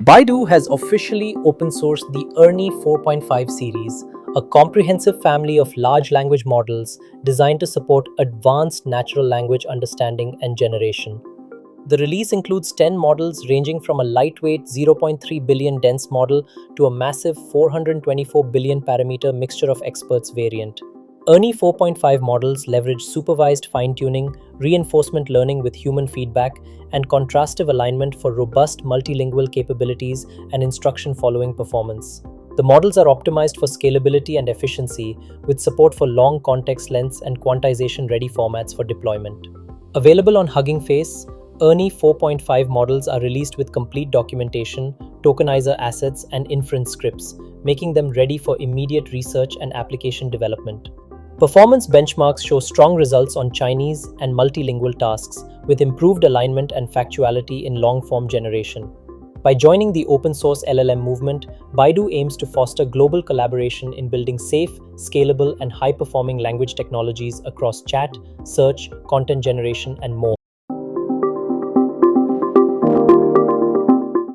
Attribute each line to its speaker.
Speaker 1: Baidu has officially open-sourced the ERNIE 4.5 series, a comprehensive family of large language models designed to support advanced natural language understanding and generation. The release includes 10 models ranging from a lightweight 0.3 billion dense model to a massive 424 billion parameter mixture of experts variant. ERNIE 4.5 models leverage supervised fine-tuning, reinforcement learning with human feedback, and contrastive alignment for robust multilingual capabilities and instruction-following performance. The models are optimized for scalability and efficiency, with support for long context lengths and quantization-ready formats for deployment. Available on Hugging Face, ERNIE 4.5 models are released with complete documentation, tokenizer assets, and inference scripts, making them ready for immediate research and application development. Performance benchmarks show strong results on Chinese and multilingual tasks, with improved alignment and factuality in long-form generation. By joining the open-source LLM movement, Baidu aims to foster global collaboration in building safe, scalable, and high-performing language technologies across chat, search, content generation, and more.